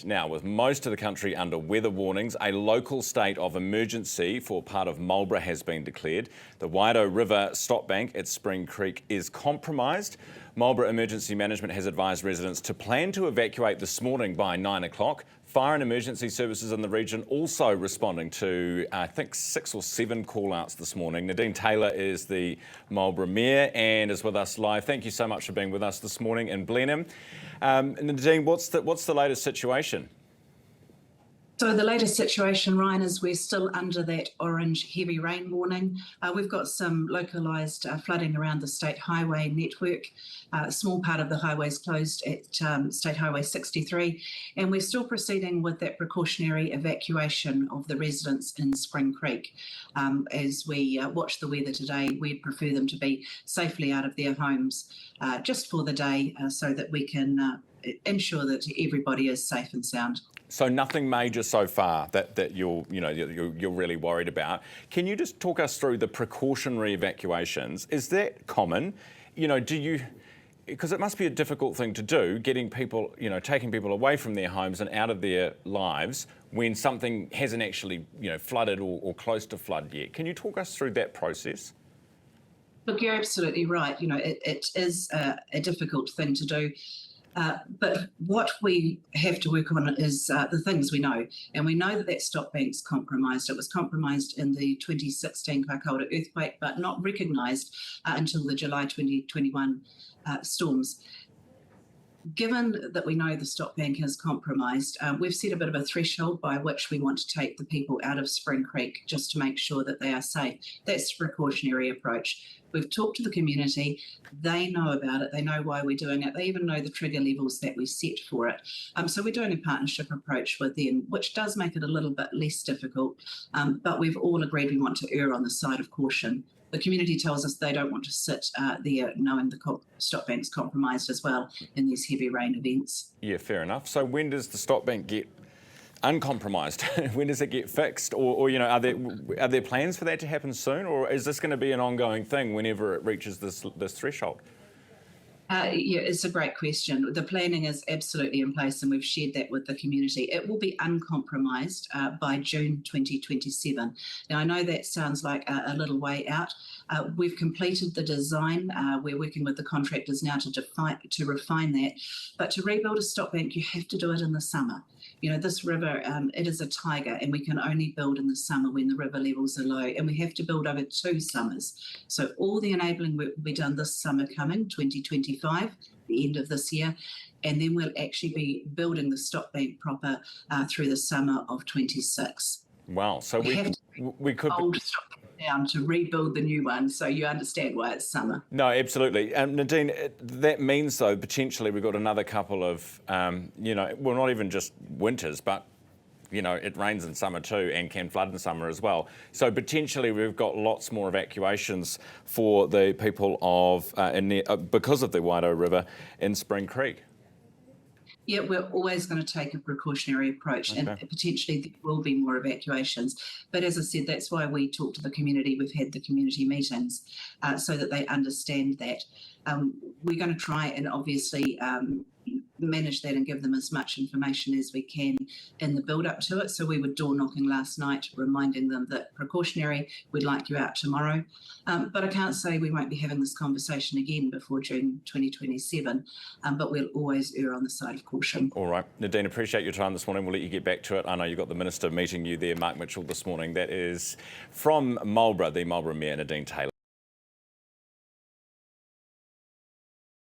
weekend. Now, with most of the country under weather warnings, a local state of emergency for part of Marlborough has been declared. The Waido River stop bank at Spring Creek is compromised. Marlborough Emergency Management has advised residents to plan to evacuate this morning by 9 o'clock. Fire and emergency services in the region also responding to, I think, 6 or 7 call-outs this morning. Nadine Taylor is the Marlborough Mayor and is with us live. Thank you so much for being with us this morning in Blenheim. Nadine, what's the latest situation? So the latest situation, Ryan, is we're still under that orange heavy rain warning. We've got some localised flooding around the state highway network. A small part of the highway is closed at State Highway 63, and we're still proceeding with that precautionary evacuation of the residents in Spring Creek. As we watch the weather today, we'd prefer them to be safely out of their homes just for the day so that we can ensure that everybody is safe and sound. So nothing major so far that you're really worried about. Can you just talk us through the precautionary evacuations? Is that common? Because it must be a difficult thing to do, getting people, taking people away from their homes and out of their lives when something hasn't actually, flooded or close to flood yet. Can you talk us through that process? Look, you're absolutely right. It is a difficult thing to do. But what we have to work on is the things we know. And we know that stop bank's compromised. It was compromised in the 2016 Kaikoura earthquake, but not recognised until the July 2021 storms. Given that we know the stop bank is compromised, we've set a bit of a threshold by which we want to take the people out of Spring Creek just to make sure that they are safe. That's the precautionary approach. We've talked to the community, they know about it, they know why we're doing it, they even know the trigger levels that we set for it. So we're doing a partnership approach with them, which does make it a little bit less difficult, but we've all agreed we want to err on the side of caution. The community tells us they don't want to sit there knowing the stop bank's compromised as well in these heavy rain events. Yeah, fair enough. So when does the stop bank get uncompromised? When does it get fixed? Or are there plans for that to happen soon? Or is this going to be an ongoing thing whenever it reaches this threshold? Yeah, it's a great question. The planning is absolutely in place and we've shared that with the community. It will be uncompromised by June 2027. Now, I know that sounds like a little way out. We've completed the design. We're working with the contractors now to refine that. But to rebuild a stop bank, you have to do it in the summer. This river, it is a tiger and we can only build in the summer when the river levels are low, and we have to build over 2 summers. So all the enabling work will be done this summer coming, 2025, the end of this year, and then we'll actually be building the stop bank proper through the summer of 26. Wow, so we could stop down to rebuild the new one, so you understand why it's summer. No, absolutely. Nadine, that means, though, potentially we've got another couple of, well, not even just winters, but, it rains in summer too and can flood in summer as well. So potentially we've got lots more evacuations for the people of, because of the Waido River in Spring Creek. Yeah, we're always going to take a precautionary approach, and potentially there will be more evacuations. But as I said, that's why we talk to the community. We've had the community meetings so that they understand that. We're going to try and obviously manage that and give them as much information as we can in the build up to it. So we were door knocking last night, reminding them that precautionary, we'd like you out tomorrow. But I can't say we won't be having this conversation again before June 2027, but we'll always err on the side of caution. All right. Nadine, appreciate your time this morning. We'll let you get back to it. I know you've got the Minister meeting you there, Mark Mitchell, this morning. That is from Marlborough, the Marlborough Mayor Nadine Taylor.